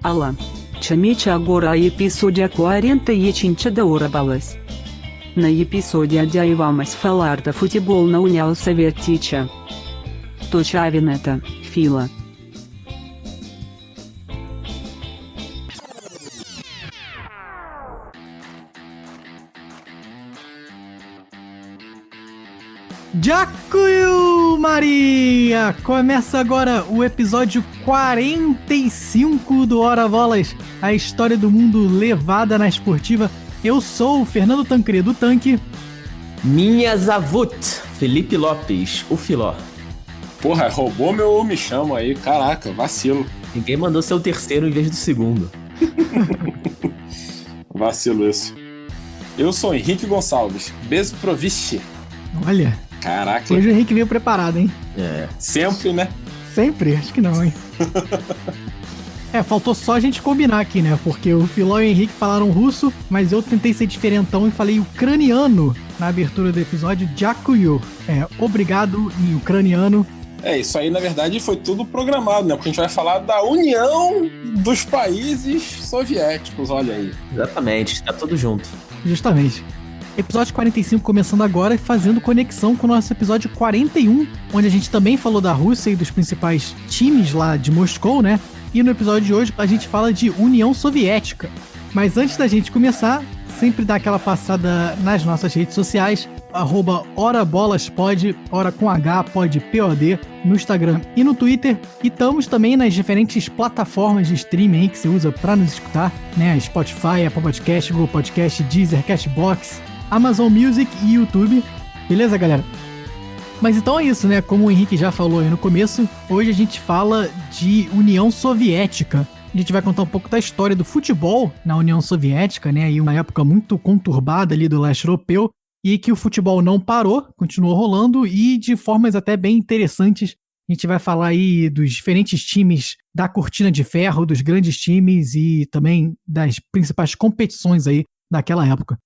Алла. Чамече агора episódio 45 da Orabalas. Na episódio de vamos falar da futebol na União Soviética. Tocha vinheta, fila. Дякую, Maria! Começa agora o episódio 45 do Hora Bolas, a história do mundo levada na esportiva. Eu sou o Fernando Tancredo Tanque. Minha Zavut, Felipe Lopes, o Filó. Porra, roubou meu me chama aí, caraca, vacilo. Ninguém mandou ser o terceiro em vez do segundo. Vacilo isso. Eu sou Henrique Gonçalves, Bezprovici. Olha, Caraca. hoje o Henrique veio preparado, hein? Sempre, né? Sempre? Acho que não, hein? Faltou só a gente combinar aqui, né? Porque o Filó e o Henrique falaram russo, mas eu tentei ser diferentão e falei ucraniano na abertura do episódio. Дякую. Obrigado em ucraniano. Isso aí, na verdade, foi tudo programado, né? Porque a gente vai falar da união dos países soviéticos, olha aí. Exatamente, tá tudo junto. Justamente. Episódio 45 começando agora e fazendo conexão com o nosso episódio 41, onde a gente também falou da Rússia e dos principais times lá de Moscou, né? E no episódio de hoje a gente fala de União Soviética. Mas antes da gente começar, sempre dá aquela passada nas nossas redes sociais, @horabolaspod, hora com H, pod, POD, no Instagram e no Twitter. E estamos também nas diferentes plataformas de streaming aí que você usa para nos escutar, né? Spotify, Apple Podcast, Google Podcast, Deezer, Cashbox, Amazon Music e YouTube. Beleza, galera? Mas então é isso, né? Como o Henrique já falou aí no começo, hoje a gente fala de União Soviética. A gente vai contar um pouco da história do futebol na União Soviética, né? E uma época muito conturbada ali do leste europeu, e que o futebol não parou, continuou rolando, e de formas até bem interessantes. A gente vai falar aí dos diferentes times da cortina de ferro, dos grandes times e também das principais competições aí daquela época.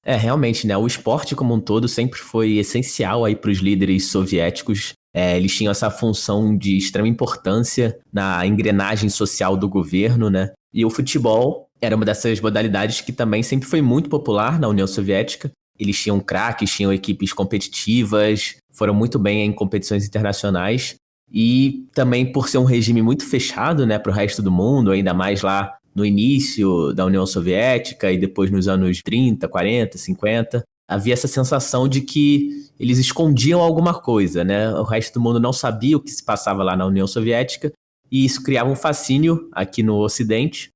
Realmente, né? O esporte como um todo sempre foi essencial aí para os líderes soviéticos. Eles tinham essa função de extrema importância na engrenagem social do governo, né? E o futebol era uma dessas modalidades que também sempre foi muito popular na União Soviética. Eles tinham craques, tinham equipes competitivas, foram muito bem em competições internacionais. E também por ser um regime muito fechado, né, para o resto do mundo, ainda mais lá no início da União Soviética e depois nos anos 30, 40, 50, havia essa sensação de que eles escondiam alguma coisa, né? O resto do mundo não sabia o que se passava lá na União Soviética e isso criava um fascínio aqui no Ocidente.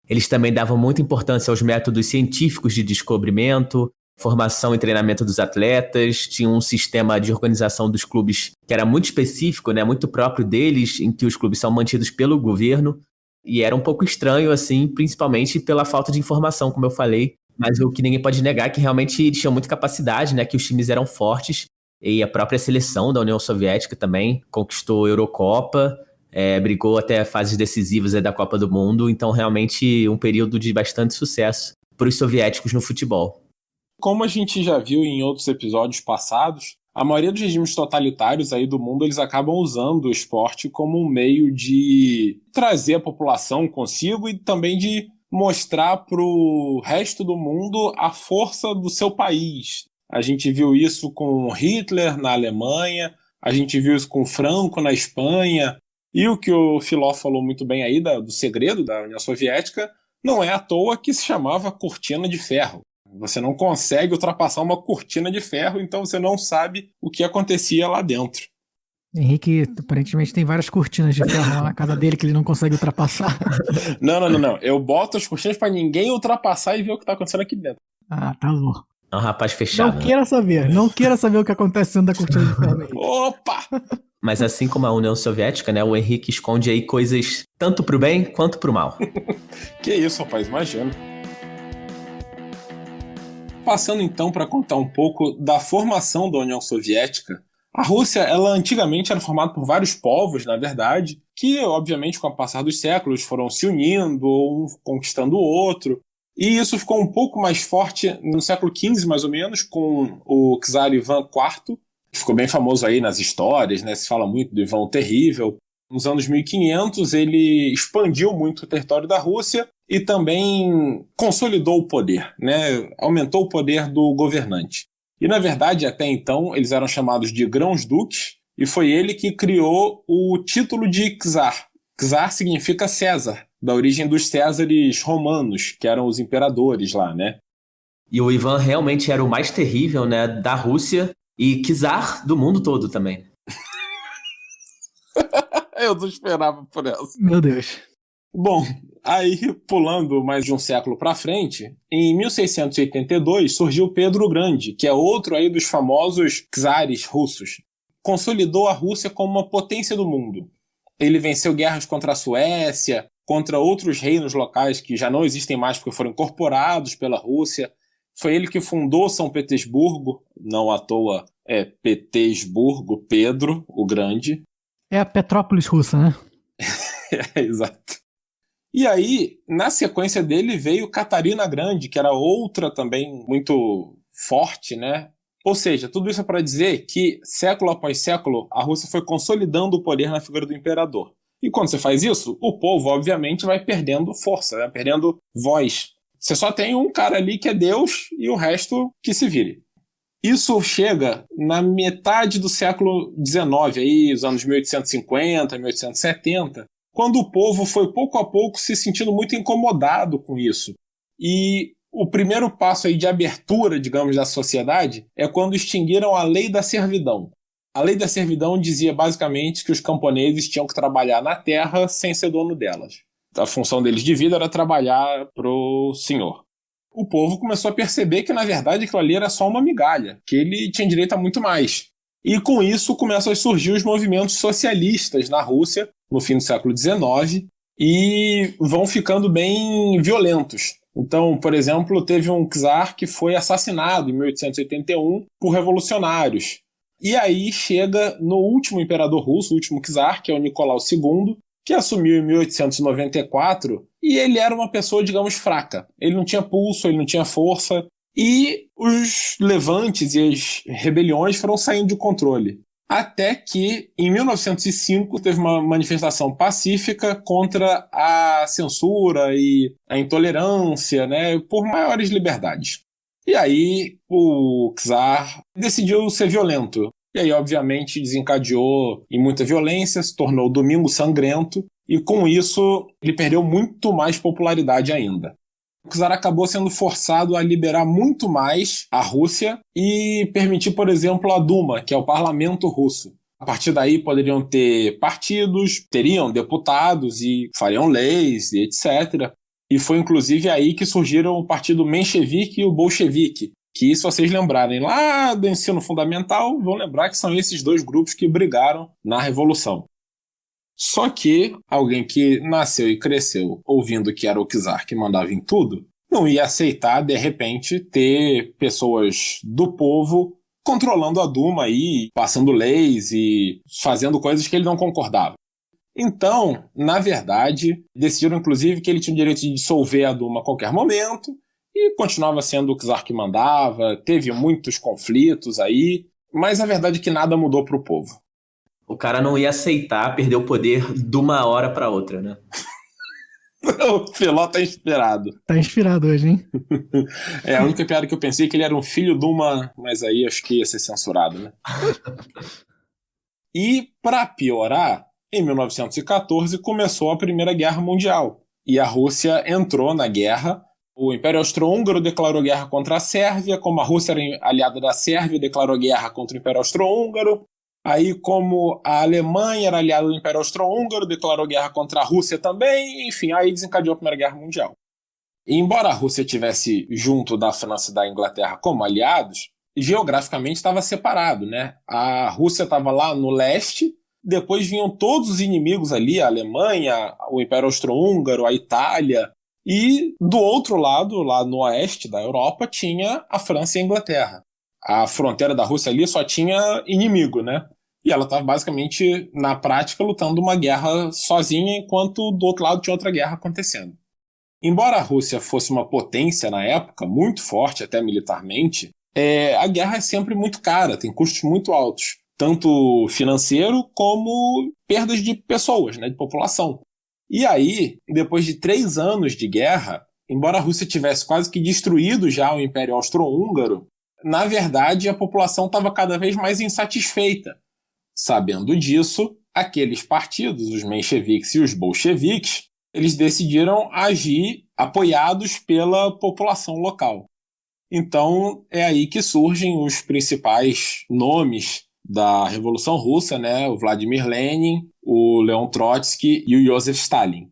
Eles também davam muita importância aos métodos científicos de descobrimento, formação e treinamento dos atletas, tinha um sistema de organização dos clubes que era muito específico, né? Muito próprio deles, em que os clubes são mantidos pelo governo. E era um pouco estranho, assim, principalmente pela falta de informação, como eu falei. Mas o que ninguém pode negar é que realmente eles tinham muita capacidade, né? Que os times eram fortes. E a própria seleção da União Soviética também conquistou a Eurocopa, brigou até fases decisivas da Copa do Mundo. Então, realmente, um período de bastante sucesso para os soviéticos no futebol. Como a gente já viu em outros episódios passados, a maioria dos regimes totalitários aí do mundo, eles acabam usando o esporte como um meio de trazer a população consigo e também de mostrar para o resto do mundo a força do seu país. A gente viu isso com Hitler na Alemanha, a gente viu isso com Franco na Espanha, e o que o Filó falou muito bem aí do segredo da União Soviética, não é à toa que se chamava cortina de ferro. Você não consegue ultrapassar uma cortina de ferro, então você não sabe o que acontecia lá dentro. Henrique aparentemente tem várias cortinas de ferro lá na casa dele que ele não consegue ultrapassar. Não. Eu boto as cortinas pra ninguém ultrapassar e ver o que tá acontecendo aqui dentro. Ah, tá bom. É um rapaz fechado. Não queira saber o que acontece dentro da cortina de ferro, Henrique. Opa! Mas assim como a União Soviética, né, o Henrique esconde aí coisas tanto pro bem quanto pro mal. Que isso, rapaz, imagina. Passando então para contar um pouco da formação da União Soviética, a Rússia, ela antigamente era formada por vários povos, na verdade, que obviamente com o passar dos séculos foram se unindo, um conquistando o outro, e isso ficou um pouco mais forte no século XV, mais ou menos, com o czar Ivan IV, que ficou bem famoso aí nas histórias, né? Se fala muito do Ivan o Terrível, Nos anos 1500, ele expandiu muito o território da Rússia e também consolidou o poder, né? Aumentou o poder do governante. E, na verdade, até então, eles eram chamados de grãos-duques, e foi ele que criou o título de czar. Czar significa César, da origem dos Césares romanos, que eram os imperadores lá, né? E o Ivan realmente era o mais terrível, né, da Rússia e czar do mundo todo também. Eu não esperava por essa. Meu Deus. Bom, aí pulando mais de um século para frente, em 1682 surgiu Pedro o Grande, que é outro aí dos famosos czares russos. Consolidou a Rússia como uma potência do mundo. Ele venceu guerras contra a Suécia, contra outros reinos locais que já não existem mais porque foram incorporados pela Rússia. Foi ele que fundou São Petersburgo, não à toa é Petersburgo, Pedro o Grande. É a Petrópolis russa, né? Exato. E aí, na sequência dele, veio Catarina Grande, que era outra também muito forte, né? Ou seja, tudo isso é para dizer que, século após século, a Rússia foi consolidando o poder na figura do imperador. E quando você faz isso, o povo, obviamente, vai perdendo força, vai perdendo voz. Você só tem um cara ali que é Deus e o resto que se vire. Isso chega na metade do século XIX, aí, os anos 1850, 1870, quando o povo foi pouco a pouco se sentindo muito incomodado com isso. E o primeiro passo aí de abertura, digamos, da sociedade é quando extinguiram a lei da servidão. A lei da servidão dizia basicamente que os camponeses tinham que trabalhar na terra sem ser dono delas. A função deles de vida era trabalhar pro senhor. O povo começou a perceber que, na verdade, aquilo ali era só uma migalha, que ele tinha direito a muito mais. E com isso começam a surgir os movimentos socialistas na Rússia, no fim do século XIX, e vão ficando bem violentos. Então, por exemplo, teve um czar que foi assassinado em 1881 por revolucionários. E aí chega no último imperador russo, o último czar, que é o Nicolau II, que assumiu em 1894, e ele era uma pessoa, digamos, fraca. Ele não tinha pulso, ele não tinha força, e os levantes e as rebeliões foram saindo de controle. Até que, em 1905, teve uma manifestação pacífica contra a censura e a intolerância, né, por maiores liberdades. E aí o czar decidiu ser violento. E aí, obviamente, desencadeou em muita violência, se tornou o Domingo Sangrento, e com isso ele perdeu muito mais popularidade ainda. O czar acabou sendo forçado a liberar muito mais a Rússia e permitir, por exemplo, a Duma, que é o parlamento russo. A partir daí poderiam ter partidos, teriam deputados e fariam leis e etc. E foi inclusive aí que surgiram o partido menchevique e o bolchevique, que, se vocês lembrarem lá do ensino fundamental, vão lembrar que são esses dois grupos que brigaram na Revolução. Só que alguém que nasceu e cresceu ouvindo que era o czar que mandava em tudo, não ia aceitar, de repente, ter pessoas do povo controlando a Duma aí, passando leis e fazendo coisas que ele não concordava. Então, na verdade, decidiram inclusive que ele tinha o direito de dissolver a Duma a qualquer momento, e continuava sendo o czar que mandava, teve muitos conflitos aí, mas a verdade é que nada mudou para o povo. O cara não ia aceitar perder o poder de uma hora para outra, né? O Filó tá inspirado. Tá inspirado hoje, hein? É, a única piada que eu pensei é que ele era um filho de uma... Mas aí acho que ia ser censurado, né? E, para piorar, em 1914 começou a Primeira Guerra Mundial. E a Rússia entrou na guerra. O Império Austro-Húngaro declarou guerra contra a Sérvia. Como a Rússia era aliada da Sérvia, declarou guerra contra o Império Austro-Húngaro. Aí, como a Alemanha era aliada do Império Austro-Húngaro, declarou guerra contra a Rússia também. Enfim, aí desencadeou a Primeira Guerra Mundial. E embora a Rússia estivesse junto da França e da Inglaterra como aliados, geograficamente estava separado, né? A Rússia estava lá no leste, depois vinham todos os inimigos ali, a Alemanha, o Império Austro-Húngaro, a Itália, e do outro lado, lá no oeste da Europa, tinha a França e a Inglaterra. A fronteira da Rússia ali só tinha inimigo, né? E ela estava basicamente, na prática, lutando uma guerra sozinha, enquanto do outro lado tinha outra guerra acontecendo. Embora a Rússia fosse uma potência na época, muito forte até militarmente, a guerra é sempre muito cara, tem custos muito altos. tanto financeiro como perdas de pessoas, né, de população. E aí, depois de 3 anos de guerra, embora a Rússia tivesse quase que destruído já o Império Austro-Húngaro, na verdade a população estava cada vez mais insatisfeita. Sabendo disso, aqueles partidos, os mencheviques e os bolcheviques, eles decidiram agir apoiados pela população local. Então é aí que surgem os principais nomes da Revolução Russa, né? O Vladimir Lenin, o Leon Trotsky e o Joseph Stalin.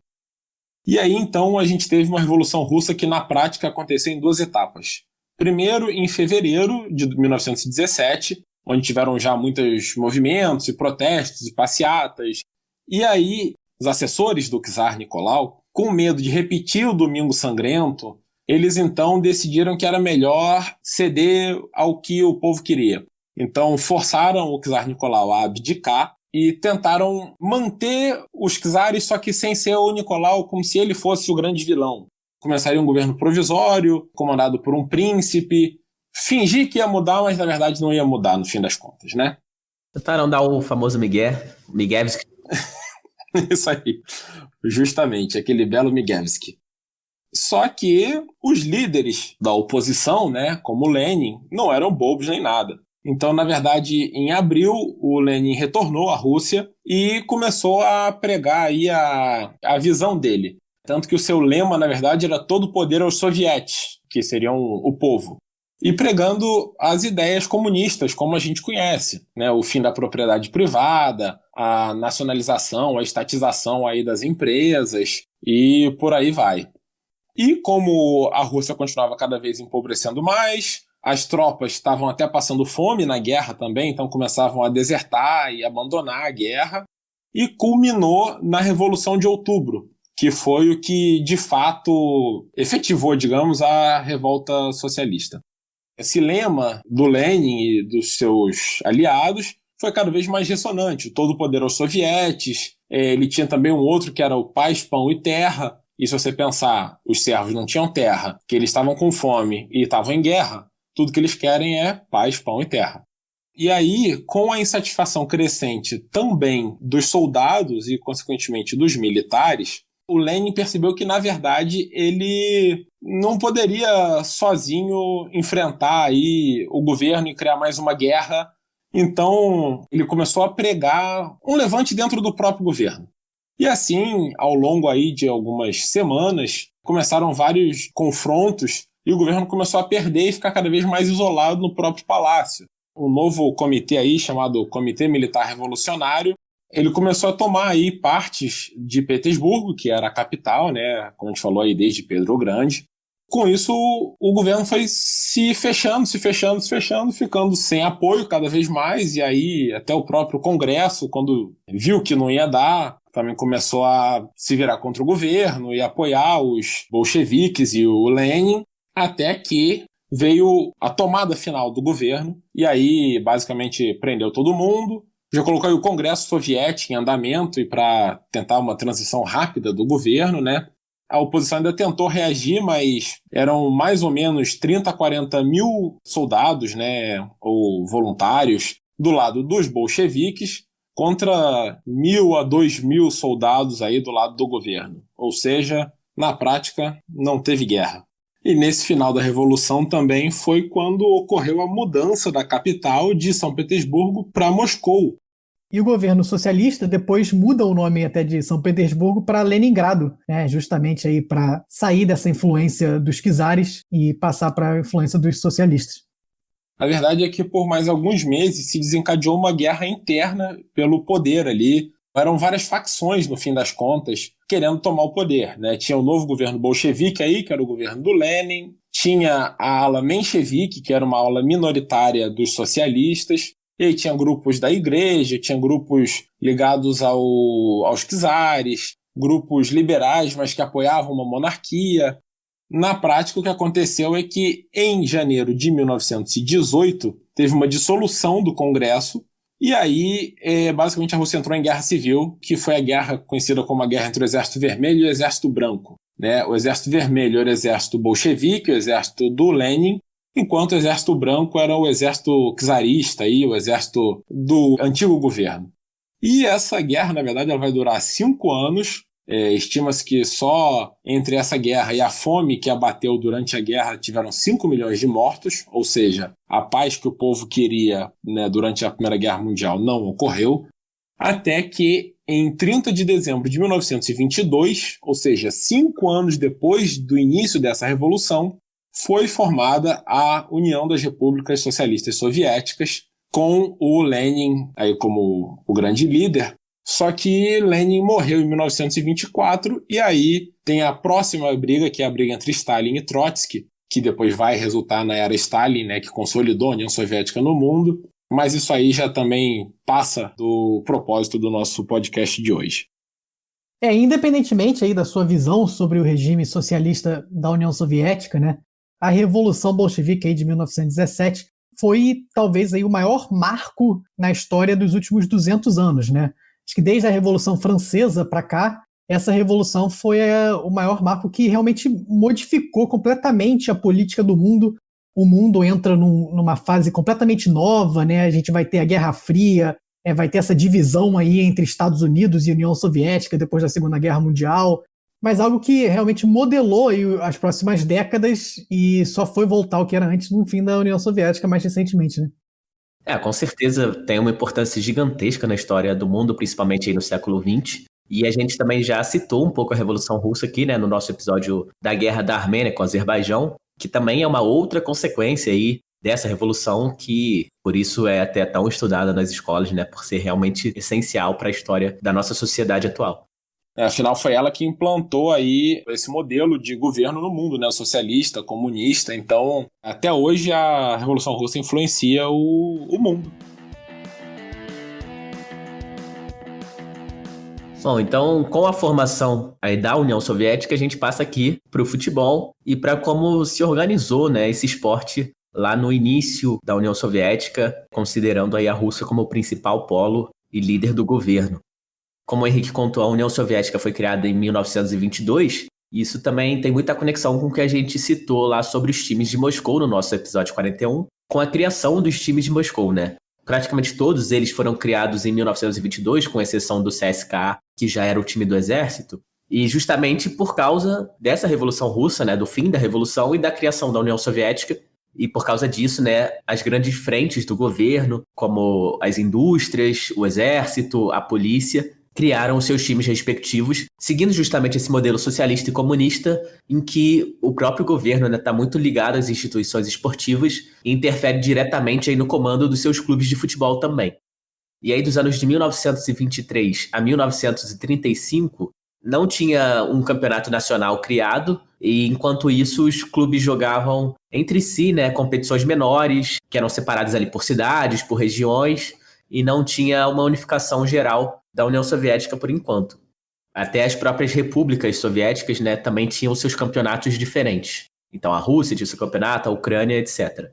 E aí então a gente teve uma Revolução Russa que na prática aconteceu em 2 etapas. Primeiro, em fevereiro de 1917, onde tiveram já muitos movimentos e protestos e passeatas. E aí os assessores do czar Nicolau, com medo de repetir o Domingo Sangrento, eles então decidiram que era melhor ceder ao que o povo queria. Então forçaram o czar Nicolau a abdicar e tentaram manter os czares, só que sem ser o Nicolau, como se ele fosse o grande vilão. Começaria um governo provisório, comandado por um príncipe, fingir que ia mudar, mas na verdade não ia mudar no fim das contas, né? Tentaram dar o famoso Miguevski. Isso aí, justamente, aquele belo Miguevski. Só que os líderes da oposição, né, como Lenin, não eram bobos nem nada. Então, na verdade, em abril, o Lenin retornou à Rússia e começou a pregar aí a visão dele. Tanto que o seu lema, na verdade, era todo poder aos sovietes, que seriam o povo. E pregando as ideias comunistas, como a gente conhece, né? O fim da propriedade privada, a nacionalização, a estatização aí das empresas e por aí vai. E como a Rússia continuava cada vez empobrecendo mais, as tropas estavam até passando fome na guerra também, então começavam a desertar e abandonar a guerra, e culminou na Revolução de Outubro, que foi o que, de fato, efetivou, digamos, a revolta socialista. Esse lema do Lenin e dos seus aliados foi cada vez mais ressonante. Todo o poder aos sovietes. Ele tinha também um outro que era o paz, pão e terra. E se você pensar, os servos não tinham terra, que eles estavam com fome e estavam em guerra, tudo que eles querem é paz, pão e terra. E aí, com a insatisfação crescente também dos soldados e, consequentemente, dos militares, o Lenin percebeu que, na verdade, ele não poderia sozinho enfrentar aí o governo e criar mais uma guerra. Então, ele começou a pregar um levante dentro do próprio governo. E assim, ao longo aí de algumas semanas, começaram vários confrontos e o governo começou a perder e ficar cada vez mais isolado no próprio palácio. O novo comitê aí, chamado Comitê Militar Revolucionário, ele começou a tomar aí partes de Petersburgo, que era a capital, né, como a gente falou aí desde Pedro o Grande. Com isso, o governo foi se fechando, ficando sem apoio cada vez mais, e aí até o próprio Congresso, quando viu que não ia dar, também começou a se virar contra o governo e apoiar os bolcheviques e o Lenin, até que veio a tomada final do governo, e aí basicamente prendeu todo mundo, já colocou aí o Congresso Soviético em andamento e para tentar uma transição rápida do governo, né? A oposição ainda tentou reagir, mas eram mais ou menos 30 a 40 mil soldados, né, ou voluntários, do lado dos bolcheviques, contra 1.000 a 2.000 soldados aí do lado do governo. Ou seja, na prática, não teve guerra. E nesse final da Revolução também foi quando ocorreu a mudança da capital de São Petersburgo para Moscou. E o governo socialista depois muda o nome até de São Petersburgo para Leningrado, né, justamente aí para sair dessa influência dos czares e passar para a influência dos socialistas. A verdade é que por mais alguns meses se desencadeou uma guerra interna pelo poder ali. Eram várias facções, no fim das contas, querendo tomar o poder, né? Tinha o novo governo bolchevique aí, que era o governo do Lenin. Tinha a ala menchevique, que era uma ala minoritária dos socialistas. E aí tinha grupos da igreja, tinha grupos ligados aos czares, grupos liberais, mas que apoiavam uma monarquia. Na prática, o que aconteceu é que, em janeiro de 1918, teve uma dissolução do Congresso, e aí, basicamente, a Rússia entrou em guerra civil, que foi a guerra conhecida como a guerra entre o Exército Vermelho e o Exército Branco. Né? O Exército Vermelho era o exército bolchevique, o exército do Lenin, enquanto o exército branco era o exército czarista, aí, o exército do antigo governo. E essa guerra, na verdade, ela vai durar 5 anos. Estima-se que só entre essa guerra e a fome que abateu durante a guerra tiveram 5 milhões de mortos, ou seja, a paz que o povo queria, né, durante a Primeira Guerra Mundial não ocorreu, até que em 30 de dezembro de 1922, ou seja, 5 anos depois do início dessa revolução, foi formada a União das Repúblicas Socialistas Soviéticas, com o Lenin aí como o grande líder. Só que Lenin morreu em 1924 e aí tem a próxima briga, que é a briga entre Stalin e Trotsky, que depois vai resultar na era Stalin, né, que consolidou a União Soviética no mundo. Mas isso aí já também passa do propósito do nosso podcast de hoje. Independentemente aí da sua visão sobre o regime socialista da União Soviética, né, a Revolução Bolchevique aí de 1917 foi talvez aí o maior marco na história dos últimos 200 anos, né? Acho que desde a Revolução Francesa para cá, essa revolução foi o maior marco que realmente modificou completamente a política do mundo. O mundo entra numa fase completamente nova, né? A gente vai ter a Guerra Fria, vai ter essa divisão aí entre Estados Unidos e União Soviética depois da Segunda Guerra Mundial, mas algo que realmente modelou aí as próximas décadas e só foi voltar ao que era antes no fim da União Soviética mais recentemente, né? Com certeza tem uma importância gigantesca na história do mundo, principalmente aí no século XX. E a gente também já citou um pouco a Revolução Russa aqui, né, no nosso episódio da Guerra da Armênia com o Azerbaijão, que também é uma outra consequência aí dessa revolução que, por isso, é até tão estudada nas escolas, né, por ser realmente essencial para a história da nossa sociedade atual. Afinal, foi ela que implantou aí esse modelo de governo no mundo, né? Socialista, comunista. Então, até hoje, a Revolução Russa influencia o mundo. Bom, então, com a formação aí da União Soviética, a gente passa aqui para o futebol e para como se organizou, né, esse esporte lá no início da União Soviética, considerando aí a Rússia como o principal polo e líder do governo. Como o Henrique contou, a União Soviética foi criada em 1922, e isso também tem muita conexão com o que a gente citou lá sobre os times de Moscou no nosso episódio 41, com a criação dos times de Moscou, né? Praticamente todos eles foram criados em 1922, com exceção do CSKA, que já era o time do exército, e justamente por causa dessa Revolução Russa, né, do fim da Revolução e da criação da União Soviética, e por causa disso, né, as grandes frentes do governo, como as indústrias, o exército, a polícia, criaram os seus times respectivos, seguindo justamente esse modelo socialista e comunista, em que o próprio governo está muito ligado às instituições esportivas e interfere diretamente aí no comando dos seus clubes de futebol também. E aí, dos anos de 1923 a 1935, não tinha um campeonato nacional criado, e enquanto isso, os clubes jogavam entre si, né, competições menores, que eram separadas ali por cidades, por regiões, e não tinha uma unificação geral da União Soviética por enquanto. Até as próprias repúblicas soviéticas, né, também tinham seus campeonatos diferentes. Então a Rússia tinha seu campeonato, a Ucrânia, etc.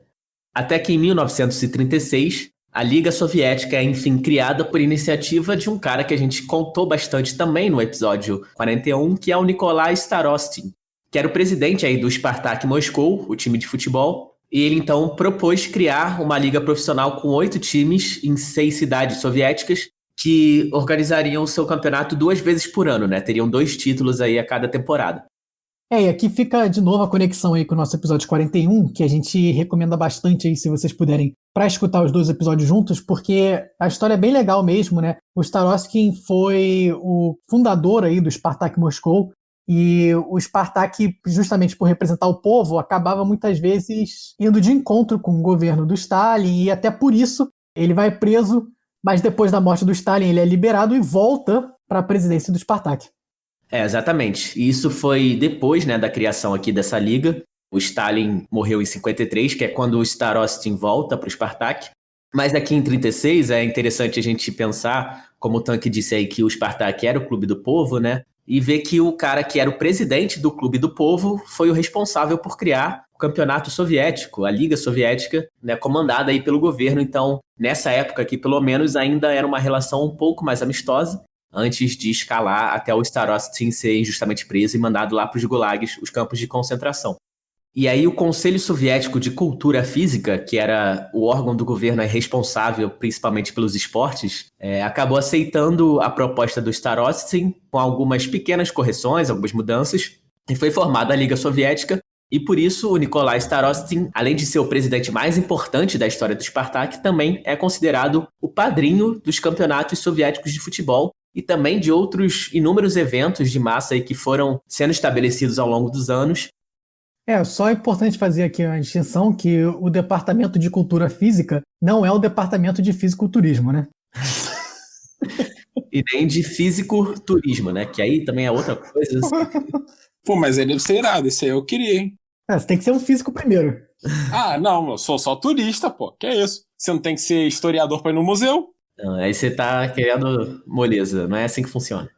Até que em 1936, a Liga Soviética é enfim criada por iniciativa de um cara que a gente contou bastante também no episódio 41, que é o Nikolai Starostin, que era o presidente aí do Spartak Moscou, o time de futebol. E ele então propôs criar uma liga profissional com 8 times em 6 cidades soviéticas, que organizariam o seu campeonato 2 vezes por ano, né? Teriam 2 títulos aí a cada temporada. E aqui fica de novo a conexão aí com o nosso episódio 41, que a gente recomenda bastante aí, se vocês puderem, para escutar os 2 episódios juntos, porque a história é bem legal mesmo, né? O Starostin foi o fundador aí do Spartak Moscou, e o Spartak, justamente por representar o povo, acabava muitas vezes indo de encontro com o governo do Stalin, e até por isso ele vai preso, mas depois da morte do Stalin ele é liberado e volta para a presidência do Spartak. Exatamente. E isso foi depois, né, da criação aqui dessa liga. O Stalin morreu em 53, que é quando o Starostin volta para o Spartak. Mas aqui em 36 é interessante a gente pensar, como o Tanque disse aí, que o Spartak era o clube do povo, né? E ver que o cara que era o presidente do clube do povo foi o responsável por criar o campeonato soviético, a Liga Soviética, né, comandada aí pelo governo. Então, nessa época aqui, pelo menos, ainda era uma relação um pouco mais amistosa, antes de escalar até o Starostin ser injustamente preso e mandado lá para os gulags, os campos de concentração. E aí o Conselho Soviético de Cultura Física, que era o órgão do governo responsável principalmente pelos esportes, acabou aceitando a proposta do Starostin com algumas pequenas correções, algumas mudanças, e foi formada a Liga Soviética. E por isso o Nikolai Starostin, além de ser o presidente mais importante da história do Spartak, também é considerado o padrinho dos campeonatos soviéticos de futebol e também de outros inúmeros eventos de massa aí que foram sendo estabelecidos ao longo dos anos. Só é importante fazer aqui a distinção que o Departamento de Cultura Física não é o Departamento de Fisiculturismo, né? E nem de fisiculturismo, né? Que aí também é outra coisa. Pô, mas aí deve ser irado, isso aí eu queria, hein? Você tem que ser um físico primeiro. Ah, não, eu sou só turista, pô, que é isso? Você não tem que ser historiador pra ir no museu? Não, aí você tá querendo moleza, não é assim que funciona.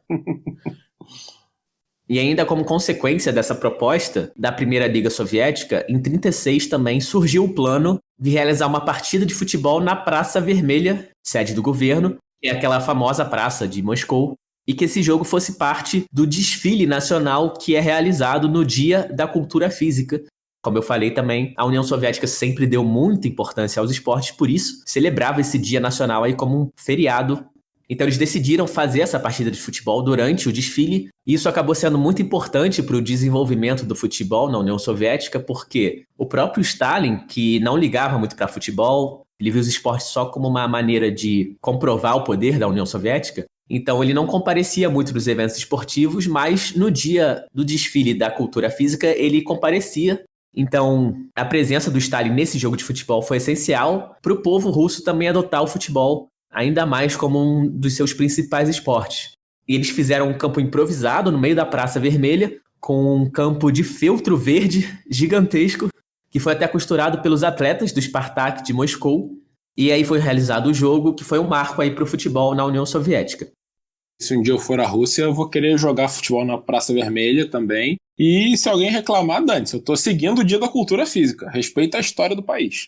E ainda como consequência dessa proposta da Primeira Liga Soviética, em 1936 também surgiu o plano de realizar uma partida de futebol na Praça Vermelha, sede do governo, que é aquela famosa praça de Moscou, e que esse jogo fosse parte do desfile nacional que é realizado no Dia da Cultura Física. Como eu falei também, a União Soviética sempre deu muita importância aos esportes, por isso celebrava esse Dia Nacional aí como um feriado. Então eles decidiram fazer essa partida de futebol durante o desfile, e isso acabou sendo muito importante para o desenvolvimento do futebol na União Soviética, porque o próprio Stalin, que não ligava muito para futebol, ele viu os esportes só como uma maneira de comprovar o poder da União Soviética, então ele não comparecia muito nos eventos esportivos, mas no dia do desfile da cultura física ele comparecia. Então a presença do Stalin nesse jogo de futebol foi essencial para o povo russo também adotar o futebol ainda mais como um dos seus principais esportes. E eles fizeram um campo improvisado no meio da Praça Vermelha, com um campo de feltro verde gigantesco, que foi até costurado pelos atletas do Spartak de Moscou. E aí foi realizado o jogo, que foi um marco aí para o futebol na União Soviética. Se um dia eu for à Rússia, eu vou querer jogar futebol na Praça Vermelha também. E se alguém reclamar, dane-se, eu tô seguindo o Dia da Cultura Física. Respeita a história do país.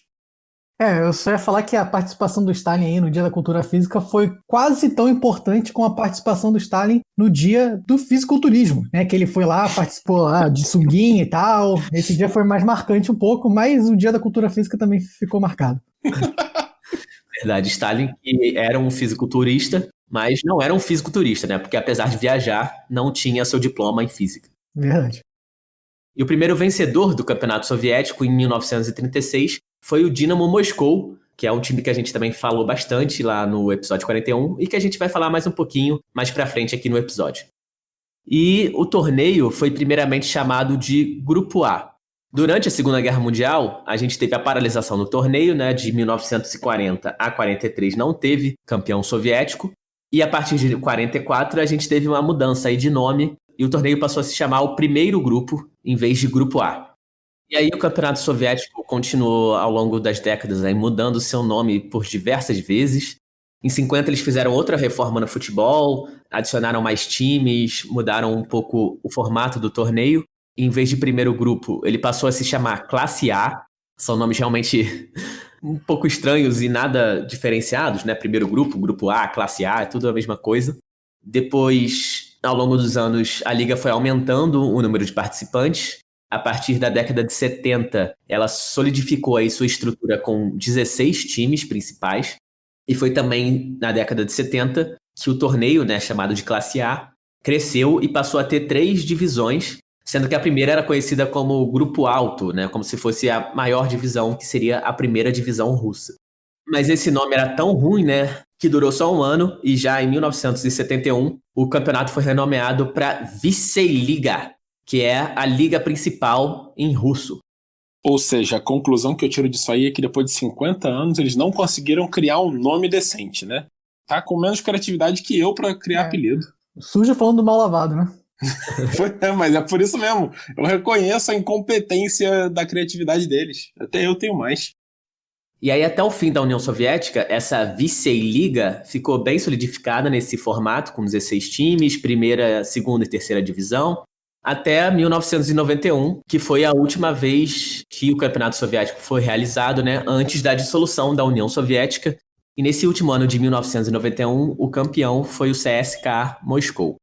Eu só ia falar que a participação do Stalin aí no Dia da Cultura Física foi quase tão importante como a participação do Stalin no Dia do Fisiculturismo, né? Que ele foi lá, participou lá de sunguinha e tal. Esse dia foi mais marcante um pouco, mas o Dia da Cultura Física também ficou marcado. Verdade, Stalin que era um fisiculturista, mas não era um fisiculturista, né? Porque apesar de viajar, não tinha seu diploma em física. Verdade. E o primeiro vencedor do Campeonato Soviético em 1936 foi o Dinamo Moscou, que é um time que a gente também falou bastante lá no episódio 41 e que a gente vai falar mais um pouquinho mais pra frente aqui no episódio. E o torneio foi primeiramente chamado de Grupo A. Durante a Segunda Guerra Mundial, a gente teve a paralisação do torneio, né, de 1940 a 43 não teve campeão soviético, e a partir de 44 a gente teve uma mudança aí de nome e o torneio passou a se chamar o Primeiro Grupo em vez de Grupo A. E aí o Campeonato Soviético continuou ao longo das décadas aí, mudando seu nome por diversas vezes. Em 50 eles fizeram outra reforma no futebol, adicionaram mais times, mudaram um pouco o formato do torneio. E em vez de primeiro grupo, ele passou a se chamar Classe A. São nomes realmente um pouco estranhos e nada diferenciados, né? Primeiro grupo, Grupo A, Classe A, é tudo a mesma coisa. Depois, ao longo dos anos, a liga foi aumentando o número de participantes. A partir da década de 70, ela solidificou aí sua estrutura com 16 times principais. E foi também na década de 70 que o torneio, né, chamado de Classe A, cresceu e passou a ter 3 divisões, sendo que a primeira era conhecida como Grupo Alto, né, como se fosse a maior divisão, que seria a primeira divisão russa. Mas esse nome era tão ruim, né, que durou só um ano, e já em 1971, o campeonato foi renomeado para Vissei Liga, que é a liga principal em russo. Ou seja, a conclusão que eu tiro disso aí é que depois de 50 anos eles não conseguiram criar um nome decente, né? Tá com menos criatividade que eu pra criar apelido. Suja falando do mal lavado, né? Mas é por isso mesmo. Eu reconheço a incompetência da criatividade deles. Até eu tenho mais. E aí, até o fim da União Soviética, essa Vissei Liga ficou bem solidificada nesse formato, com 16 times, primeira, segunda e terceira divisão, até 1991, que foi a última vez que o Campeonato Soviético foi realizado, né, antes da dissolução da União Soviética. E nesse último ano de 1991, o campeão foi o CSKA Moscou.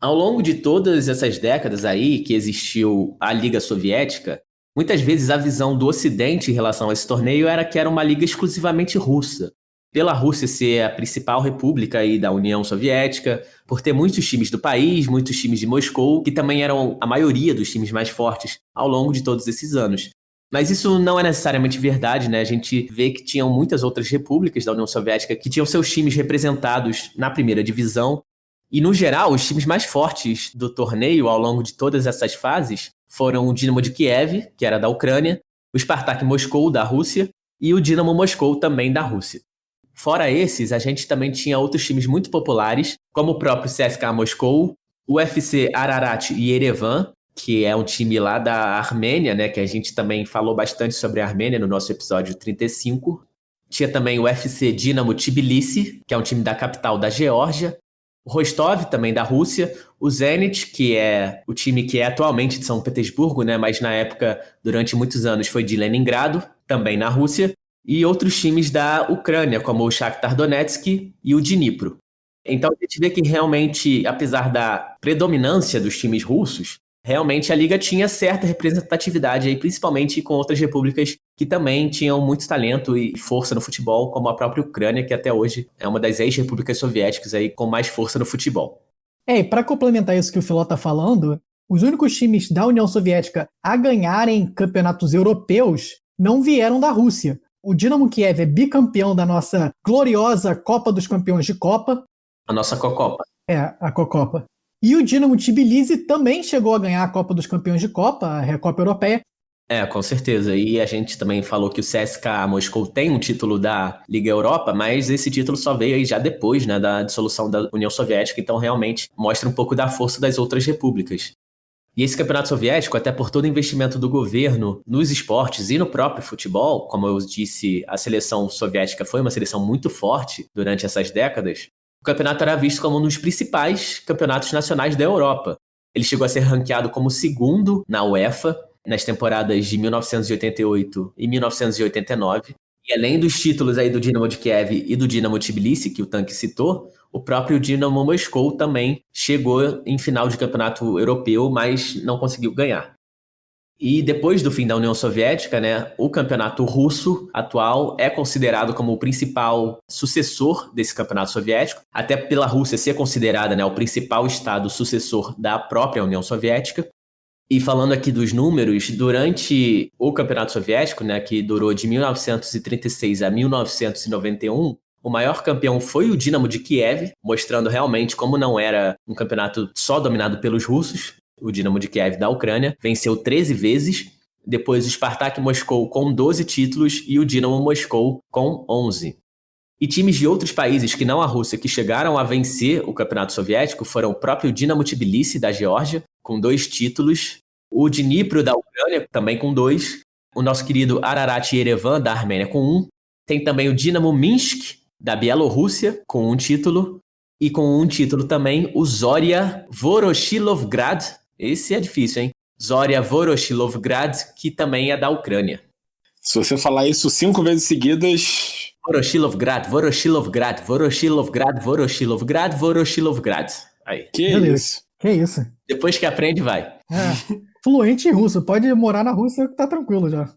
Ao longo de todas essas décadas aí que existiu a Liga Soviética, Muitas vezes a visão do Ocidente em relação a esse torneio era que era uma liga exclusivamente russa. Pela Rússia ser a principal república aí da União Soviética, por ter muitos times do país, muitos times de Moscou, que também eram a maioria dos times mais fortes ao longo de todos esses anos. Mas isso não é necessariamente verdade, né? A gente vê que tinham muitas outras repúblicas da União Soviética que tinham seus times representados na primeira divisão. E, no geral, os times mais fortes do torneio ao longo de todas essas fases foram o Dinamo de Kiev, que era da Ucrânia, o Spartak Moscou, da Rússia, e o Dinamo Moscou, também da Rússia. Fora esses, a gente também tinha outros times muito populares, como o próprio CSKA Moscou, o UFC Ararat e Yerevan, que é um time lá da Armênia, né, que a gente também falou bastante sobre a Armênia no nosso episódio 35. Tinha também o UFC Dinamo Tbilisi, que é um time da capital da Geórgia, o Rostov, também da Rússia, o Zenit, que é o time que é atualmente de São Petersburgo, né, mas na época, durante muitos anos, foi de Leningrado, também na Rússia, e outros times da Ucrânia, como o Shakhtar Donetsk e o Dnipro. Então a gente vê que realmente, apesar da predominância dos times russos, realmente a liga tinha certa representatividade, aí, principalmente com outras repúblicas que também tinham muito talento e força no futebol, como a própria Ucrânia, que até hoje é uma das ex-repúblicas soviéticas aí com mais força no futebol. E para complementar isso que o Filó está falando, os únicos times da União Soviética a ganharem campeonatos europeus não vieram da Rússia. O Dinamo Kiev é bicampeão da nossa gloriosa Copa dos Campeões de Copa. A nossa Cocopa. A Cocopa. E o Dinamo Tbilisi também chegou a ganhar a Copa dos Campeões de Copa, a Recopa Europeia. Com certeza. E a gente também falou que o CSKA Moscou tem um título da Liga Europa, mas esse título só veio aí já depois, né, da dissolução da União Soviética, então realmente mostra um pouco da força das outras repúblicas. E esse campeonato soviético, até por todo o investimento do governo nos esportes e no próprio futebol, como eu disse, a seleção soviética foi uma seleção muito forte durante essas décadas, o campeonato era visto como um dos principais campeonatos nacionais da Europa. Ele chegou a ser ranqueado como segundo na UEFA, nas temporadas de 1988 e 1989. E além dos títulos aí do Dinamo de Kiev e do Dinamo Tbilisi, que o Tanque citou, o próprio Dinamo Moscou também chegou em final de campeonato europeu, mas não conseguiu ganhar. E depois do fim da União Soviética, né, o campeonato russo atual é considerado como o principal sucessor desse campeonato soviético, até pela Rússia ser considerada, né, o principal estado sucessor da própria União Soviética. E falando aqui dos números, durante o campeonato soviético, né, que durou de 1936 a 1991, o maior campeão foi o Dinamo de Kiev, mostrando realmente como não era um campeonato só dominado pelos russos. O Dinamo de Kiev da Ucrânia venceu 13 vezes, depois o Spartak Moscou com 12 títulos e o Dinamo Moscou com 11. E times de outros países que não a Rússia que chegaram a vencer o campeonato soviético foram o próprio Dinamo Tbilisi da Geórgia, com 2 títulos, o Dnipro da Ucrânia também com 2, o nosso querido Ararat Yerevan da Armênia com 1, tem também o Dinamo Minsk da Bielorrússia, com 1 título, e com 1 título também o Zorya Voroshilovgrad, esse é difícil, hein? Zorya Voroshilovgrad, que também é da Ucrânia. Se você falar isso 5 vezes seguidas... Voroshilovgrad, Voroshilovgrad, Voroshilovgrad, Voroshilovgrad, Voroshilovgrad. Aí. Beleza. Que isso? Depois que aprende, vai. Fluente em russo, pode morar na Rússia que tá tranquilo já.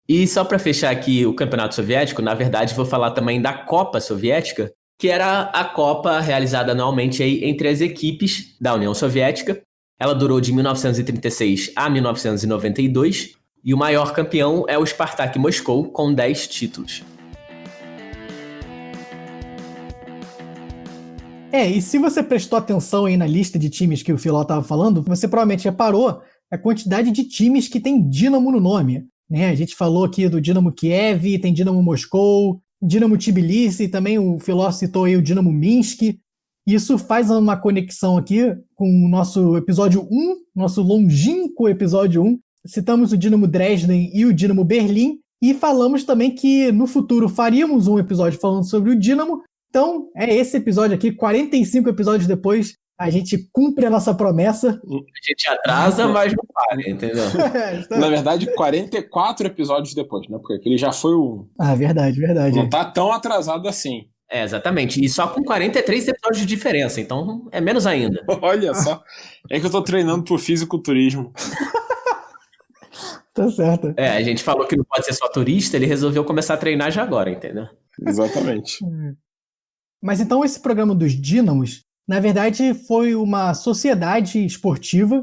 E só para fechar aqui o campeonato soviético, na verdade vou falar também da Copa Soviética, que era a Copa realizada anualmente aí entre as equipes da União Soviética. Ela durou de 1936 a 1992 e o maior campeão é o Spartak Moscou com 10 títulos. E se você prestou atenção aí na lista de times que o Filó estava falando, você provavelmente reparou a quantidade de times que tem Dinamo no nome. Né? A gente falou aqui do Dinamo Kiev, tem Dinamo Moscou, Dinamo Tbilisi, também o Filó citou aí o Dinamo Minsk. Isso faz uma conexão aqui com o nosso episódio 1, nosso longínquo episódio 1. Citamos o Dinamo Dresden e o Dinamo Berlim e falamos também que no futuro faríamos um episódio falando sobre o Dinamo. Então, é esse episódio aqui, 45 episódios depois, a gente cumpre a nossa promessa. A gente atrasa, mas não para, entendeu? Na verdade, 44 episódios depois, né? Porque aquele já foi o... Verdade. Não tá tão atrasado assim. Exatamente. E só com 43 episódios de diferença, então é menos ainda. Olha só. É que eu tô treinando pro fisiculturismo. Tá certo. A gente falou que não pode ser só turista, ele resolveu começar a treinar já agora, entendeu? Exatamente. Mas então esse programa dos Dínamos, na verdade, foi uma sociedade esportiva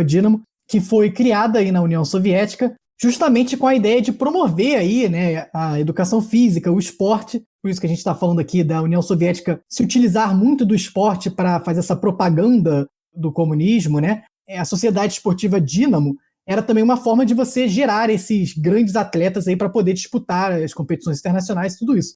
Dínamo, que foi criada aí na União Soviética, justamente com a ideia de promover aí, né, a educação física, o esporte. Por isso que a gente está falando aqui da União Soviética se utilizar muito do esporte para fazer essa propaganda do comunismo, né? A Sociedade Esportiva Dínamo era também uma forma de você gerar esses grandes atletas aí para poder disputar as competições internacionais e tudo isso.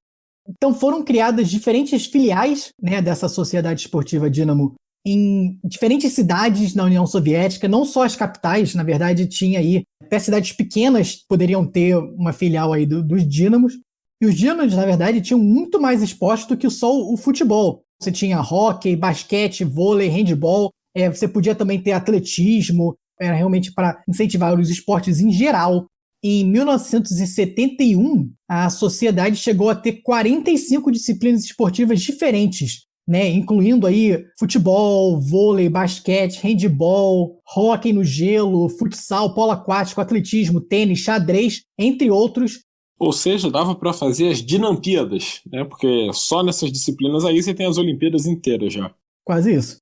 Então foram criadas diferentes filiais, né, dessa Sociedade Esportiva Dínamo em diferentes cidades na União Soviética, não só as capitais, na verdade tinha aí até cidades pequenas poderiam ter uma filial aí dos Dínamos. E os Dínamos, na verdade, tinham muito mais esporte do que só o futebol. Você tinha hóquei, basquete, vôlei, handebol, você podia também ter atletismo, era realmente para incentivar os esportes em geral. Em 1971, a sociedade chegou a ter 45 disciplinas esportivas diferentes, né, incluindo aí futebol, vôlei, basquete, handebol, hóquei no gelo, futsal, polo aquático, atletismo, tênis, xadrez, entre outros. Ou seja, dava para fazer as Dinampiadas, né? Porque só nessas disciplinas aí você tem as Olimpíadas inteiras já. Quase isso.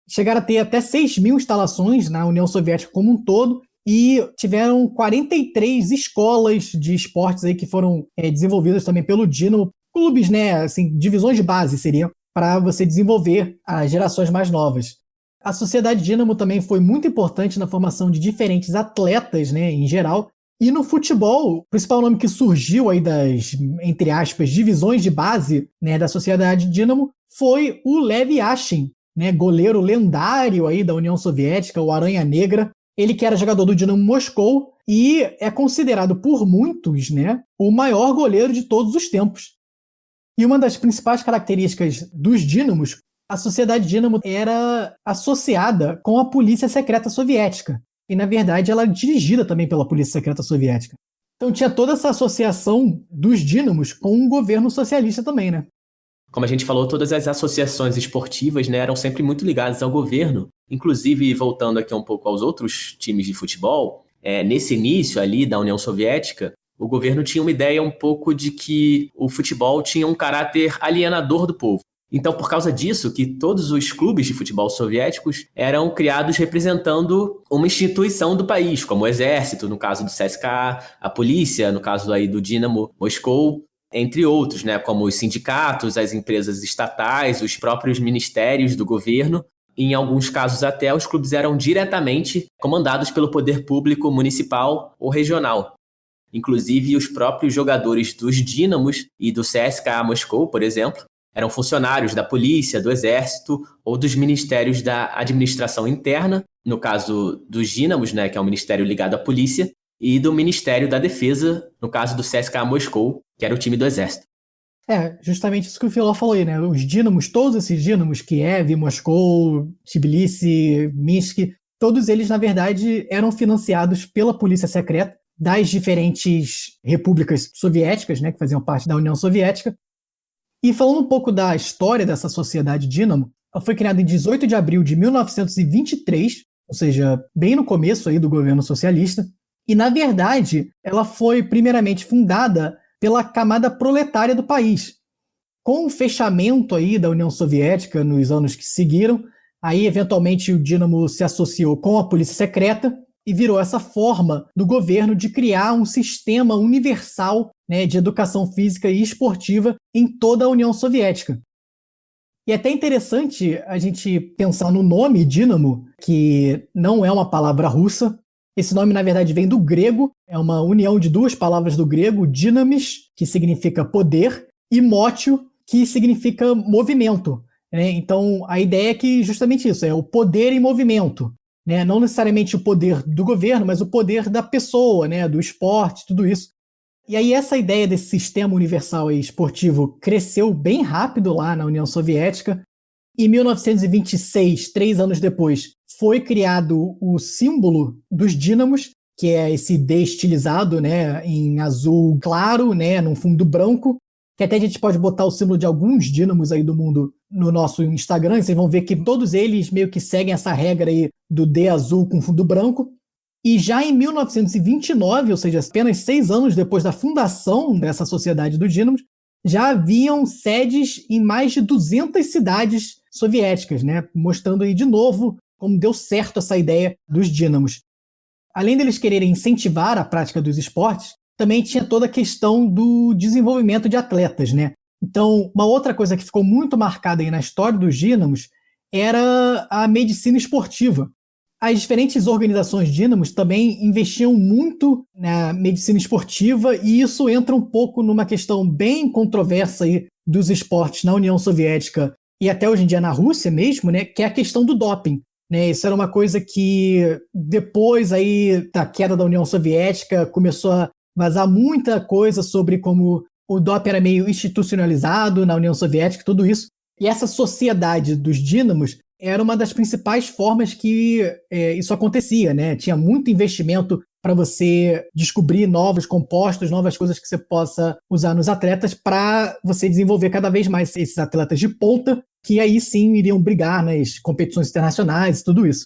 Chegaram a ter até 6.000 instalações na União Soviética como um todo e tiveram 43 escolas de esportes aí que foram desenvolvidas também pelo Dínamo, clubes, né, assim, divisões de base seriam, para você desenvolver as gerações mais novas. A Sociedade Dínamo também foi muito importante na formação de diferentes atletas, né, em geral. E no futebol, o principal nome que surgiu aí das, entre aspas, divisões de base, né, da Sociedade Dínamo foi o Lev Yashin, né, goleiro lendário aí da União Soviética, o Aranha Negra. Ele que era jogador do Dinamo Moscou e é considerado por muitos, né, o maior goleiro de todos os tempos. E uma das principais características dos Dínamos, a Sociedade Dínamo era associada com a Polícia Secreta Soviética. E, na verdade, ela é dirigida também pela Polícia Secreta Soviética. Então tinha toda essa associação dos Dínamos com um governo socialista também, né? Como a gente falou, todas as associações esportivas, né, eram sempre muito ligadas ao governo. Inclusive, voltando aqui um pouco aos outros times de futebol, nesse início ali da União Soviética, o governo tinha uma ideia um pouco de que o futebol tinha um caráter alienador do povo. Então, por causa disso, que todos os clubes de futebol soviéticos eram criados representando uma instituição do país, como o Exército, no caso do CSKA, a polícia, no caso aí do Dinamo Moscou, entre outros, né, como os sindicatos, as empresas estatais, os próprios ministérios do governo. Em alguns casos até, os clubes eram diretamente comandados pelo poder público municipal ou regional. Inclusive, os próprios jogadores dos Dínamos e do CSKA Moscou, por exemplo, eram funcionários da polícia, do exército ou dos ministérios da administração interna, no caso dos Dínamos, né, que é um ministério ligado à polícia, e do Ministério da Defesa, no caso do CSKA Moscou, que era o time do exército. Justamente isso que o Filó falou aí, né? Os Dínamos, todos esses Dínamos, Kiev, Moscou, Tbilisi, Minsk, todos eles, na verdade, eram financiados pela polícia secreta das diferentes repúblicas soviéticas, né, que faziam parte da União Soviética. E falando um pouco da história dessa Sociedade Dínamo, ela foi criada em 18 de abril de 1923, ou seja, bem no começo aí do governo socialista. E, na verdade, ela foi primeiramente fundada pela camada proletária do país. Com o fechamento aí da União Soviética nos anos que seguiram, aí eventualmente o Dínamo se associou com a polícia secreta e virou essa forma do governo de criar um sistema universal, né, de educação física e esportiva em toda a União Soviética. E é até interessante a gente pensar no nome Dínamo, que não é uma palavra russa. Esse nome, na verdade, vem do grego, é uma união de duas palavras do grego, dynamis, que significa poder, e motio, que significa movimento, né? Então, a ideia é que justamente isso, é o poder em movimento, né? Não necessariamente o poder do governo, mas o poder da pessoa, né? Do esporte, tudo isso. E aí essa ideia desse sistema universal esportivo cresceu bem rápido lá na União Soviética. Em 1926, 3 anos depois, foi criado o símbolo dos dínamos, que é esse D estilizado, né, em azul claro, né, num fundo branco, que até a gente pode botar o símbolo de alguns dínamos aí do mundo no nosso Instagram, e vocês vão ver que todos eles meio que seguem essa regra aí do D azul com fundo branco. E já em 1929, ou seja, apenas 6 anos depois da fundação dessa Sociedade dos Dínamos, já haviam sedes em mais de 200 cidades soviéticas, né? Mostrando aí de novo como deu certo essa ideia dos dínamos. Além deles quererem incentivar a prática dos esportes, também tinha toda a questão do desenvolvimento de atletas, né? Então, uma outra coisa que ficou muito marcada aí na história dos dínamos era a medicina esportiva. As diferentes organizações dínamos também investiam muito na medicina esportiva e isso entra um pouco numa questão bem controversa aí dos esportes na União Soviética e até hoje em dia na Rússia mesmo, né, que é a questão do doping. Né, isso era uma coisa que depois aí da queda da União Soviética começou a vazar muita coisa sobre como o doping era meio institucionalizado na União Soviética, tudo isso. E essa sociedade dos dínamos era uma das principais formas que isso acontecia, né? Tinha muito investimento para você descobrir novos compostos, novas coisas que você possa usar nos atletas para você desenvolver cada vez mais esses atletas de ponta, que aí sim iriam brigar nas competições internacionais e tudo isso.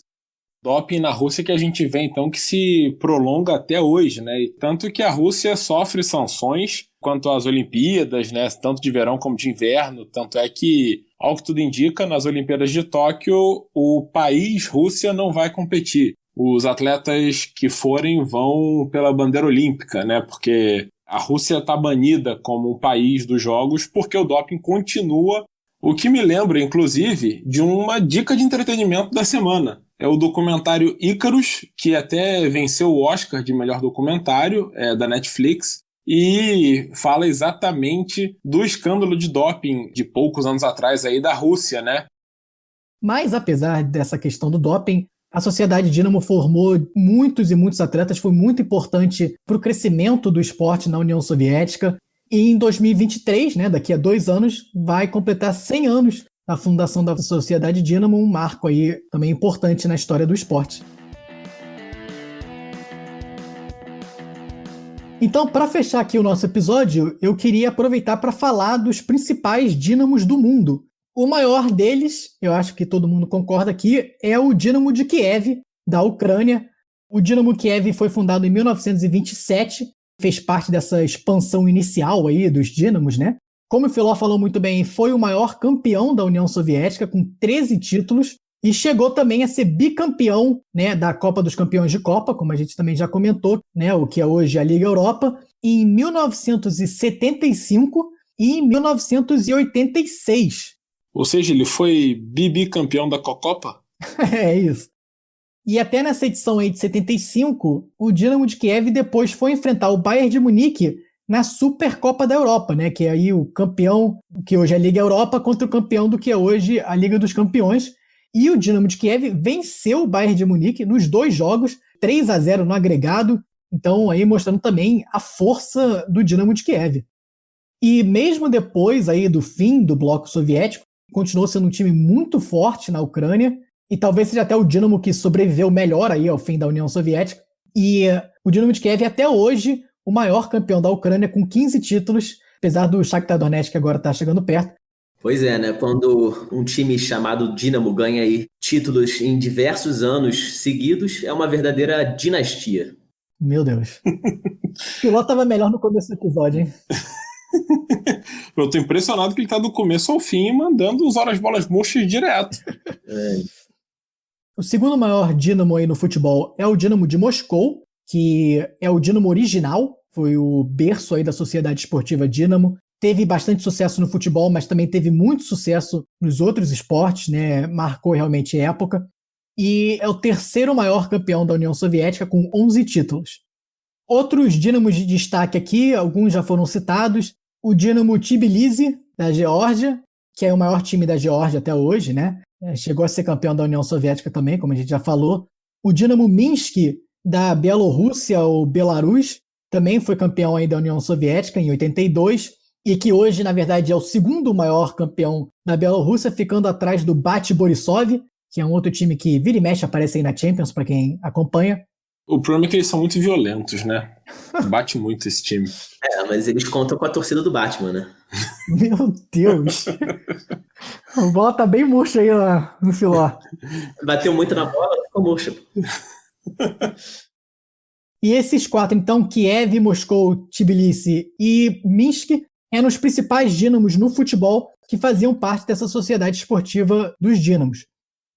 Doping na Rússia que a gente vê, então, que se prolonga até hoje, né? E tanto que a Rússia sofre sanções quanto às Olimpíadas, né? Tanto de verão como de inverno. Tanto é que, ao que tudo indica, nas Olimpíadas de Tóquio, o país Rússia não vai competir. Os atletas que forem vão pela bandeira olímpica, né? Porque a Rússia está banida como um país dos Jogos porque o doping continua. O que me lembra, inclusive, de uma dica de entretenimento da semana. É o documentário Icarus, que até venceu o Oscar de melhor documentário, da Netflix, e fala exatamente do escândalo de doping de poucos anos atrás aí da Rússia, né? Mas, apesar dessa questão do doping, a Sociedade Dínamo formou muitos e muitos atletas, foi muito importante para o crescimento do esporte na União Soviética. E em 2023, né, daqui a 2 anos, vai completar 100 anos a fundação da Sociedade Dínamo, um marco aí também importante na história do esporte. Então, para fechar aqui o nosso episódio, eu queria aproveitar para falar dos principais dínamos do mundo. O maior deles, eu acho que todo mundo concorda aqui, é o Dínamo de Kiev, da Ucrânia. O Dínamo Kiev foi fundado em 1927, fez parte dessa expansão inicial aí dos dínamos, né? Como o Filó falou muito bem, foi o maior campeão da União Soviética, com 13 títulos, e chegou também a ser bicampeão, né, da Copa dos Campeões de Copa, como a gente também já comentou, né, o que é hoje a Liga Europa, em 1975 e em 1986. Ou seja, ele foi bicampeão da Copa? É isso. E até nessa edição aí de 75, o Dínamo de Kiev depois foi enfrentar o Bayern de Munique na Supercopa da Europa, né? Que é aí o campeão, que hoje é a Liga Europa, contra o campeão do que é hoje a Liga dos Campeões. E o Dínamo de Kiev venceu o Bayern de Munique nos 2 jogos, 3-0 no agregado. Então, aí mostrando também a força do Dínamo de Kiev. E mesmo depois aí do fim do bloco soviético, continuou sendo um time muito forte na Ucrânia. E talvez seja até o Dínamo que sobreviveu melhor aí ao fim da União Soviética. E o Dínamo de Kiev é até hoje o maior campeão da Ucrânia com 15 títulos, apesar do Shakhtar Donetsk que agora está chegando perto. Pois é, né? Quando um time chamado Dínamo ganha aí títulos em diversos anos seguidos, é uma verdadeira dinastia. Meu Deus. O Filó estava melhor no começo do episódio, hein? Eu tô impressionado que ele tá do começo ao fim mandando os horas bolas murchas direto. O segundo maior dínamo aí no futebol é o Dínamo de Moscou, que é o Dínamo original, foi o berço aí da Sociedade Esportiva Dínamo. Teve bastante sucesso no futebol, mas também teve muito sucesso nos outros esportes, né? Marcou realmente época. E é o terceiro maior campeão da União Soviética, com 11 títulos. Outros dínamos de destaque aqui, alguns já foram citados. O Dínamo Tbilisi, da Geórgia, que é o maior time da Geórgia até hoje, né? Chegou a ser campeão da União Soviética também, como a gente já falou. O Dínamo Minsk, da Bielorrússia ou Belarus, também foi campeão aí da União Soviética em 82, e que hoje, na verdade, é o segundo maior campeão da Bielorrússia, ficando atrás do Bate Borisov, que é um outro time que vira e mexe, aparece aí na Champions, para quem acompanha. O problema é que eles são muito violentos, né? Bate muito esse time. Mas eles contam com a torcida do Batman, né? Meu Deus! O bola tá bem murcha aí no Filó. Bateu muito na bola, ficou murcha. E esses 4, então, Kiev, Moscou, Tbilisi e Minsk, eram os principais dínamos no futebol que faziam parte dessa sociedade esportiva dos dínamos.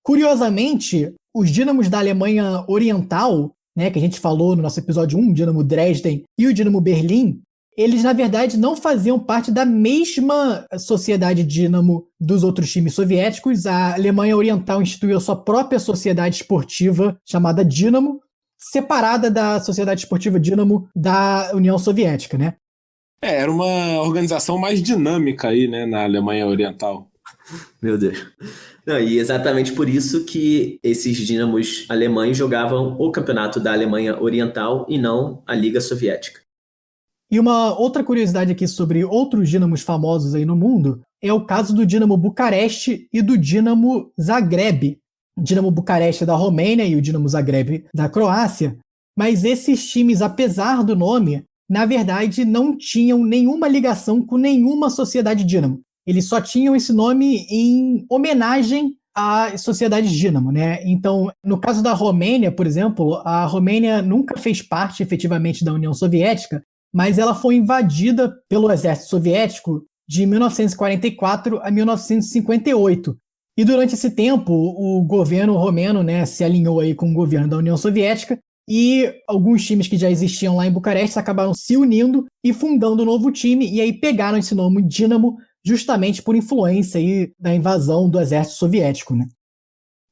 Curiosamente, os dínamos da Alemanha Oriental, né, que a gente falou no nosso episódio 1, o Dínamo Dresden e o Dínamo Berlim, eles, na verdade, não faziam parte da mesma sociedade dínamo dos outros times soviéticos. A Alemanha Oriental instituiu sua própria sociedade esportiva, chamada Dínamo, separada da sociedade esportiva Dínamo da União Soviética, né? Era uma organização mais dinâmica aí, né, na Alemanha Oriental. Meu Deus. Não, e exatamente por isso que esses dínamos alemães jogavam o campeonato da Alemanha Oriental e não a Liga Soviética. E uma outra curiosidade aqui sobre outros dínamos famosos aí no mundo é o caso do Dínamo Bucareste e do Dínamo Zagreb. O Dínamo Bucareste é da Romênia e o Dínamo Zagreb da Croácia, mas esses times, apesar do nome, na verdade não tinham nenhuma ligação com nenhuma sociedade dínamo. Eles só tinham esse nome em homenagem à sociedade dínamo, né? Então, no caso da Romênia, por exemplo, a Romênia nunca fez parte efetivamente da União Soviética, mas ela foi invadida pelo exército soviético de 1944 a 1958. E durante esse tempo, o governo romeno, né, se alinhou aí com o governo da União Soviética e alguns times que já existiam lá em Bucareste acabaram se unindo e fundando um novo time, e aí pegaram esse nome Dínamo justamente por influência aí da invasão do exército soviético, né?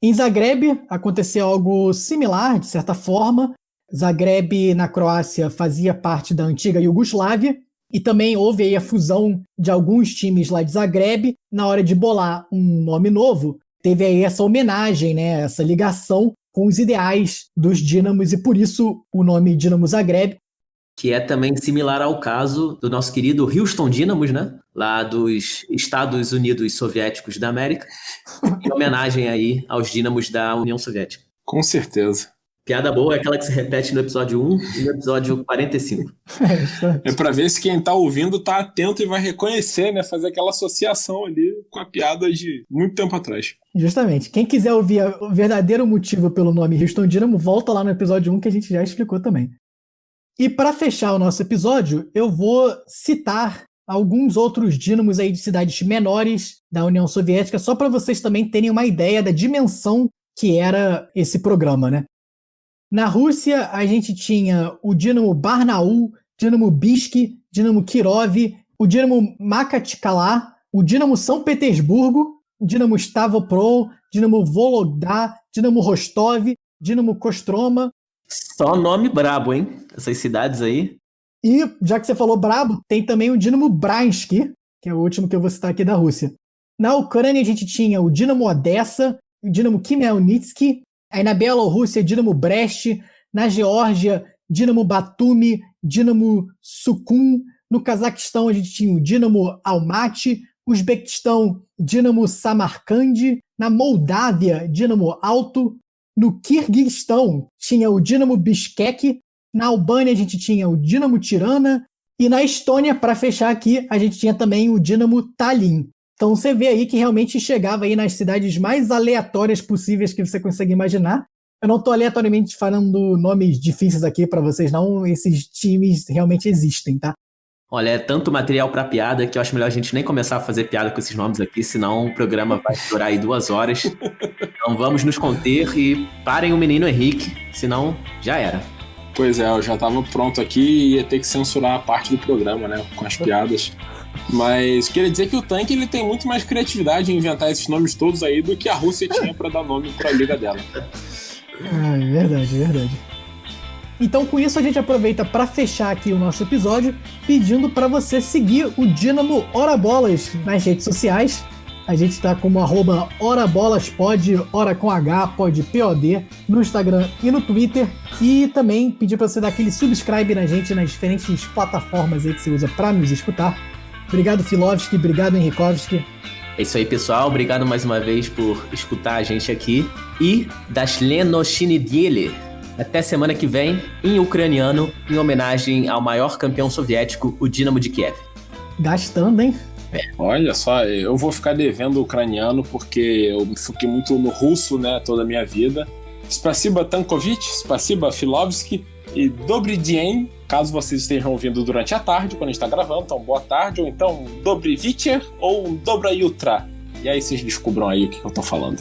Em Zagreb aconteceu algo similar, de certa forma. Zagreb, na Croácia, fazia parte da antiga Iugoslávia, e também houve aí a fusão de alguns times lá de Zagreb. Na hora de bolar um nome novo, teve aí essa homenagem, né, essa ligação com os ideais dos dínamos, e por isso o nome Dínamo Zagreb. Que é também similar ao caso do nosso querido Houston Dynamos, né? Lá dos Estados Unidos Soviéticos da América, em homenagem aí aos dínamos da União Soviética. Com certeza. Piada boa é aquela que se repete no episódio 1 e no episódio 45. É pra ver se quem tá ouvindo tá atento e vai reconhecer, né? Fazer aquela associação ali com a piada de muito tempo atrás. Justamente. Quem quiser ouvir o verdadeiro motivo pelo nome Houston Dynamo, volta lá no episódio 1 que a gente já explicou também. E para fechar o nosso episódio, eu vou citar alguns outros dínamos aí de cidades menores da União Soviética, só para vocês também terem uma ideia da dimensão que era esse programa, né? Na Rússia, a gente tinha o Dínamo Barnaul, Dínamo Bisk, Dínamo Kirov, o Dínamo Makhachkala, o Dínamo São Petersburgo, Dínamo Stavropol, Dínamo Vologda, Dínamo Rostov, Dínamo Kostroma. Só nome brabo, hein? Essas cidades aí. E, já que você falou brabo, tem também o Dínamo Bryansk, que é o último que eu vou citar aqui da Rússia. Na Ucrânia, a gente tinha o Dínamo Odessa, o Dínamo Khmelnytsk. Aí na Bielorrússia, Dínamo Brest. Na Geórgia, Dínamo Batumi, Dínamo Sukhum. No Cazaquistão, a gente tinha o Dínamo Almaty. Uzbequistão, Dínamo Samarcand. Na Moldávia, Dínamo Alto. No Quirguistão, tinha o Dínamo Bishkek. Na Albânia, a gente tinha o Dínamo Tirana. E na Estônia, para fechar aqui, a gente tinha também o Dínamo Tallinn. Então você vê aí que realmente chegava aí nas cidades mais aleatórias possíveis que você consegue imaginar. Eu não estou aleatoriamente falando nomes difíceis aqui para vocês, não. Esses times realmente existem, tá? Olha, é tanto material para piada que eu acho melhor a gente nem começar a fazer piada com esses nomes aqui, senão o programa vai durar aí 2 horas. Então vamos nos conter e parem o menino Henrique, senão já era. Pois é, eu já estava pronto aqui e ia ter que censurar a parte do programa, né, com as piadas. Mas queria dizer que o Tanque ele tem muito mais criatividade em inventar esses nomes todos aí do que a Rússia tinha para dar nome para a liga dela. É verdade, é verdade. Então com isso a gente aproveita para fechar aqui o nosso episódio pedindo para você seguir o Dínamo Ora Bolas nas redes sociais. A gente está como @orabolaspod, ora com H, pod, POD, no Instagram e no Twitter. E também pedir para você dar aquele subscribe na gente nas diferentes plataformas aí que você usa para nos escutar. Obrigado, Filovski. Obrigado, Henrikovski. É isso aí, pessoal. Obrigado mais uma vez por escutar a gente aqui. E Dashleno Shinidile. Até semana que vem, em ucraniano, em homenagem ao maior campeão soviético, o Dínamo de Kiev. Gastando, hein? Olha só, eu vou ficar devendo o ucraniano porque eu fiquei muito no russo, né, toda a minha vida. Spasiba Tankovic, Spasiba Filovski. E Dobry Dien, caso vocês estejam ouvindo durante a tarde, quando a gente tá gravando, então boa tarde, ou então Dobry Wieczór ou Dobra Jutra. E aí vocês descubram aí o que eu tô falando.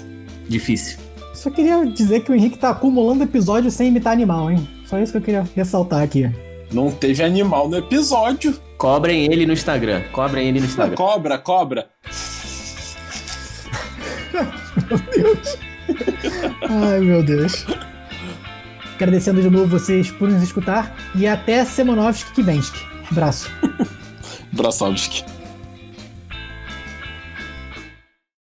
Difícil. Só queria dizer que o Henrique tá acumulando episódios sem imitar animal, hein? Só isso que eu queria ressaltar aqui. Não teve animal no episódio. Cobrem ele no Instagram. Cobrem ele no Instagram. Cobra. Meu Deus. Ai, meu Deus. Agradecendo de novo vocês por nos escutar e até Semanovski que vem. Abraço. Brasovski.